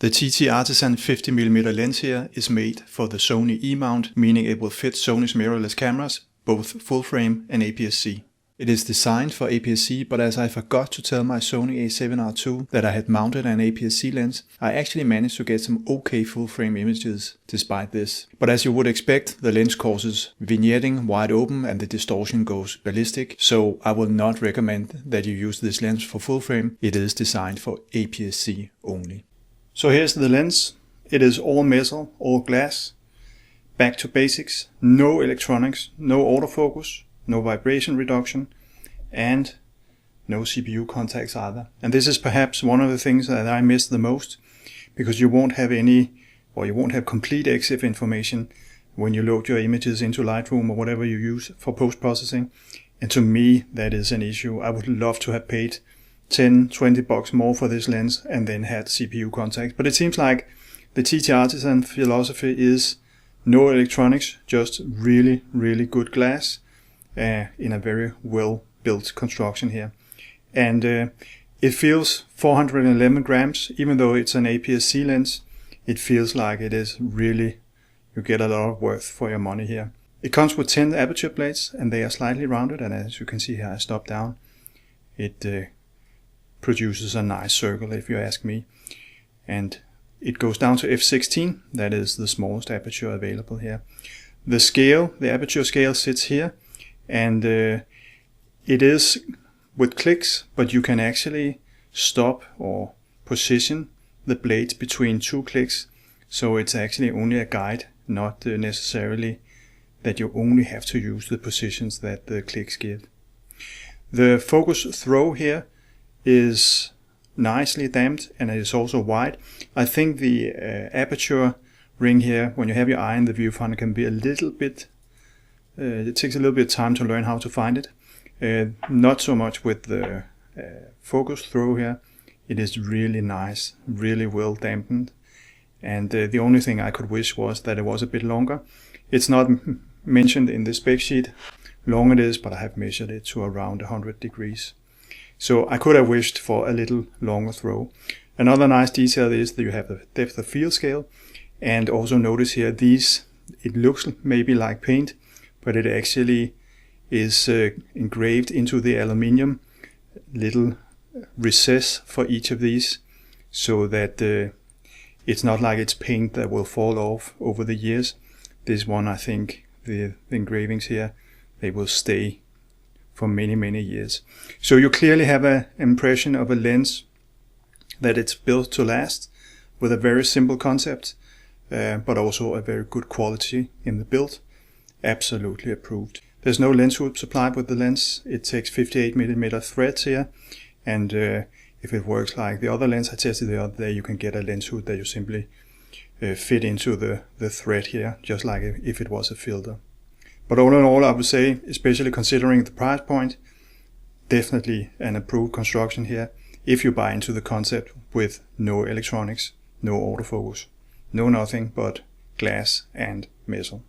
The TTartisan 50mm lens here is made for the Sony E-mount, meaning it will fit Sony's mirrorless cameras, both full frame and APS-C. It is designed for APS-C, but as I forgot to tell my Sony a7R II that I had mounted an APS-C lens, I actually managed to get some okay full frame images despite this. But as you would expect, the lens causes vignetting wide open and the distortion goes ballistic, so I will not recommend that you use this lens for full frame. It is designed for APS-C only. So here's the lens. It is all metal, all glass. Back to basics. No electronics, no autofocus, no vibration reduction, and no CPU contacts either. And this is perhaps one of the things that I miss the most, because you won't have complete EXIF information when you load your images into Lightroom or whatever you use for post-processing. And to me, that is an issue. I would love to have paid 10, 20 bucks more for this lens and then had CPU contacts. But it seems like the TTartisan philosophy is no electronics, just really, really good glass in a very well built construction here. And it feels 411 grams, even though it's an APS-C lens. It feels like it is really, you get a lot of worth for your money here. It comes with 10 aperture plates and they are slightly rounded, and as you can see here, I stop down. It produces a nice circle, if you ask me. And it goes down to f16, that is the smallest aperture available here. The scale, the aperture scale sits here, and it is with clicks, but you can actually stop or position the blades between two clicks. So it's actually only a guide, not necessarily that you only have to use the positions that the clicks give. The focus throw here is nicely damped, and it is also wide. I think the aperture ring here, when you have your eye in the viewfinder, can be a little bit, it takes a little bit of time to learn how to find it. Not so much with the focus throw here. It is really nice, really well dampened. And the only thing I could wish was that it was a bit longer. It's not mentioned in the spec sheet long it is, but I have measured it to around 100 degrees. So I could have wished for a little longer throw. Another nice detail is that you have the depth of field scale, and also notice here these, it looks maybe like paint, but it actually is engraved into the aluminium, little recess for each of these, so that it's not like it's paint that will fall off over the years. This one, I think, the engravings here, they will stay for many, many years. So you clearly have an impression of a lens that it's built to last, with a very simple concept, but also a very good quality in the build. Absolutely approved. There's no lens hood supplied with the lens. It takes 58mm threads here, and if it works like the other lens I tested the other day, you can get a lens hood that you simply fit into the thread here, just like if it was a filter. But all in all, I would say, especially considering the price point, definitely an approved construction here, if you buy into the concept with no electronics, no autofocus, no nothing but glass and metal.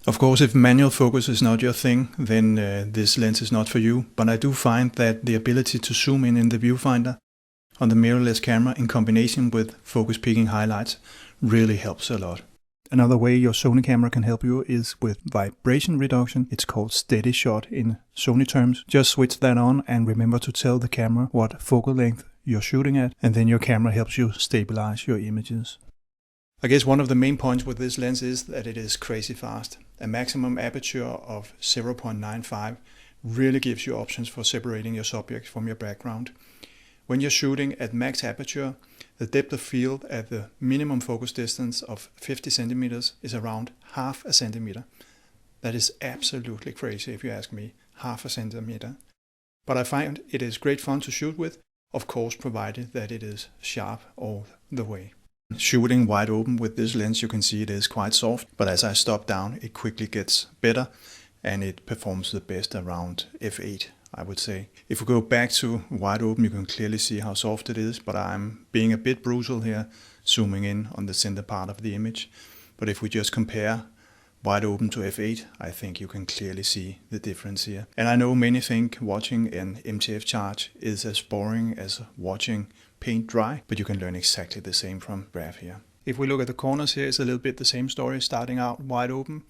Of course, if manual focus is not your thing, then this lens is not for you, but I do find that the ability to zoom in the viewfinder on the mirrorless camera in combination with focus peaking highlights really helps a lot. Another way your Sony camera can help you is with vibration reduction. It's called steady shot in Sony terms. Just switch that on and remember to tell the camera what focal length you're shooting at, and then your camera helps you stabilize your images. I guess one of the main points with this lens is that it is crazy fast. A maximum aperture of 0.95 really gives you options for separating your subject from your background. When you're shooting at max aperture, the depth of field at the minimum focus distance of 50 centimeters is around half a centimeter. That is absolutely crazy if you ask me, half a centimeter. But I find it is great fun to shoot with, of course provided that it is sharp all the way. Shooting wide open with this lens, you can see it is quite soft, but as I stop down it quickly gets better and it performs the best around f8. I would say. If we go back to wide open, you can clearly see how soft it is, but I'm being a bit brutal here, zooming in on the center part of the image. But if we just compare wide open to f8, I think you can clearly see the difference here. And I know many think watching an MTF charge is as boring as watching paint dry, but you can learn exactly the same from graph here. If we look at the corners here, it's a little bit the same story, starting out wide open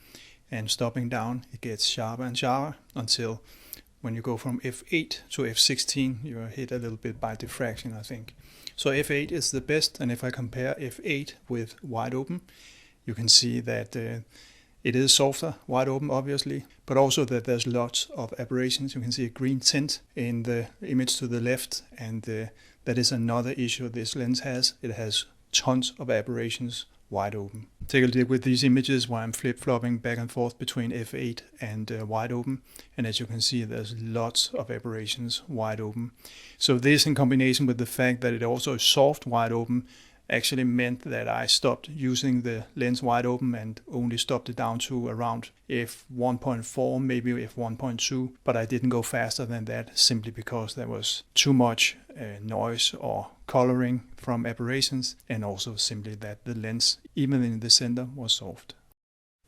and stopping down, it gets sharper and sharper until when you go from f8 to f16, you're hit a little bit by diffraction, I think. So f8 is the best, and if I compare f8 with wide open, you can see that it is softer, wide open obviously, but also that there's lots of aberrations. You can see a green tint in the image to the left, and that is another issue this lens has. It has tons of aberrations wide open. Take a look with these images where I'm flip-flopping back and forth between f8 and wide open, and as you can see there's lots of aberrations wide open. So this, in combination with the fact that it also is soft wide open, actually meant that I stopped using the lens wide open and only stopped it down to around f1.4, maybe f1.2, but I didn't go faster than that simply because there was too much noise or coloring from aberrations, and also simply that the lens, even in the center, was soft.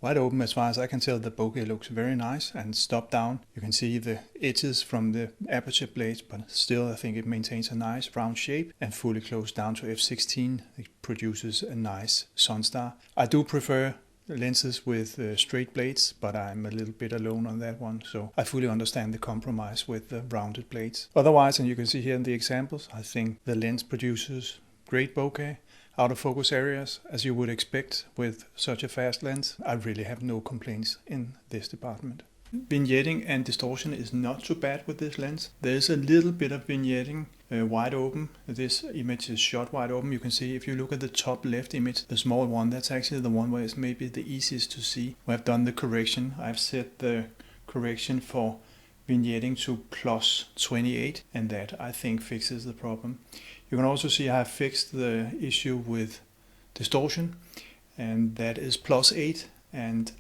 Wide open, as far as I can tell, the bokeh looks very nice, and stop down you can see the edges from the aperture blades, but still I think it maintains a nice round shape, and fully closed down to f16 it produces a nice sunstar. I do prefer lenses with straight blades, but I'm a little bit alone on that one, so I fully understand the compromise with the rounded blades. Otherwise, and you can see here in the examples, I think the lens produces great bokeh, out of focus areas, as you would expect with such a fast lens. I really have no complaints in this department. Vignetting and distortion is not too bad with this lens. There is a little bit of vignetting wide open. This image is shot wide open. You can see if you look at the top left image, the small one, that's actually the one where it's maybe the easiest to see. We have done the correction. I've set the correction for vignetting to +28, and that I think fixes the problem. You can also see I have fixed the issue with distortion, and that is +8, and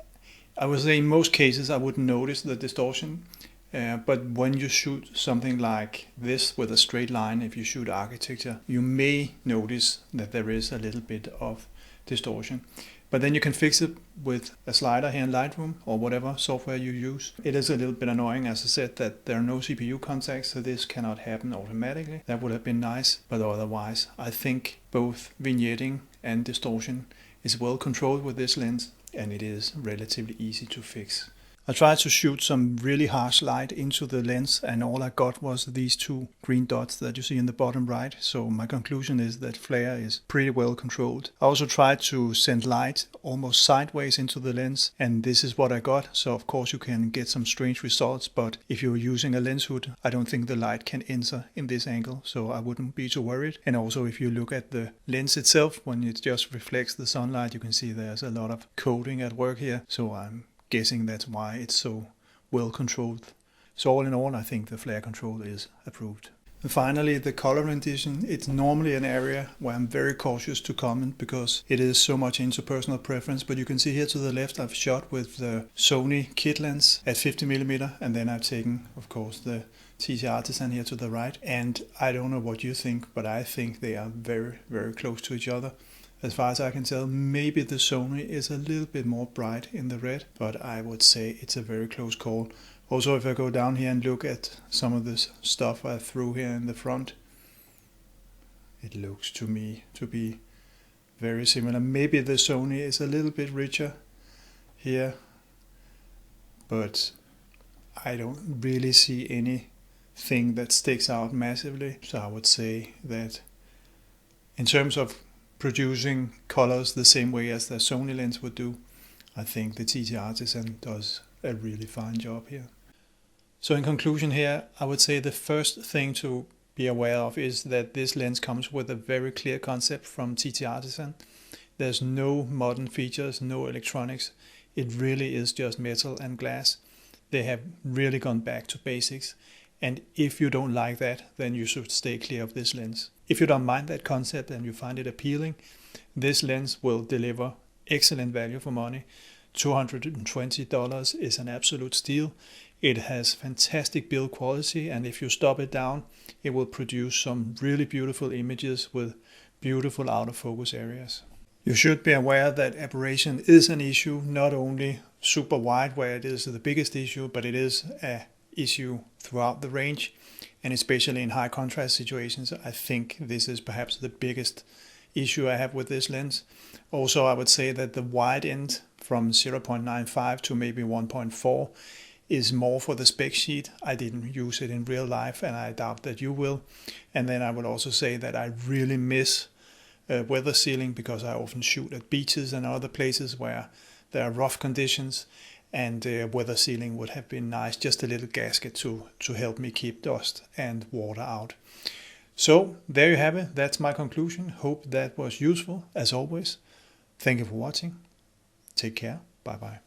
I would say in most cases I wouldn't notice the distortion, but when you shoot something like this with a straight line, if you shoot architecture, you may notice that there is a little bit of distortion. But then you can fix it with a slider here in Lightroom or whatever software you use. It is a little bit annoying, as I said, that there are no CPU contacts, so this cannot happen automatically. That would have been nice, but otherwise I think both vignetting and distortion is well controlled with this lens, and it is relatively easy to fix. I tried to shoot some really harsh light into the lens, and all I got was these two green dots that you see in the bottom right. So my conclusion is that flare is pretty well controlled. I also tried to send light almost sideways into the lens, and this is what I got. So of course you can get some strange results, but if you're using a lens hood, I don't think the light can enter in this angle, so I wouldn't be too worried. And also if you look at the lens itself, when it just reflects the sunlight, you can see there's a lot of coating at work here. So I'm guessing that's why it's so well controlled. So all in all, I think the flare control is approved. And finally, the color rendition. It's normally an area where I'm very cautious to comment because it is so much into personal preference. But you can see here to the left, I've shot with the Sony kit lens at 50mm, and then I've taken, of course, the TTartisan here to the right. And I don't know what you think, but I think they are very, very close to each other. As far as I can tell, maybe the Sony is a little bit more bright in the red, but I would say it's a very close call. Also, if I go down here and look at some of this stuff I threw here in the front, it looks to me to be very similar. Maybe the Sony is a little bit richer here, but I don't really see anything that sticks out massively. So I would say that in terms of producing colors the same way as the Sony lens would do, I think the TTartisan does a really fine job here. So in conclusion here, I would say the first thing to be aware of is that this lens comes with a very clear concept from TTartisan. There's no modern features, no electronics. It really is just metal and glass. They have really gone back to basics. And if you don't like that, then you should stay clear of this lens. If you don't mind that concept and you find it appealing, this lens will deliver excellent value for money. $220 is an absolute steal. It has fantastic build quality, and if you stop it down, it will produce some really beautiful images with beautiful out of focus areas. You should be aware that aberration is an issue, not only super wide where it is the biggest issue, but it is an issue throughout the range, and especially in high contrast situations. I think this is perhaps the biggest issue I have with this lens. Also, I would say that the wide end from 0.95 to maybe 1.4 is more for the spec sheet. I didn't use it in real life, and I doubt that you will. And then I would also say that I really miss weather sealing, because I often shoot at beaches and other places where there are rough conditions, and weather sealing would have been nice, just a little gasket to help me keep dust and water out. So there you have it. That's my conclusion. Hope that was useful as always. Thank you for watching. Take care. Bye bye.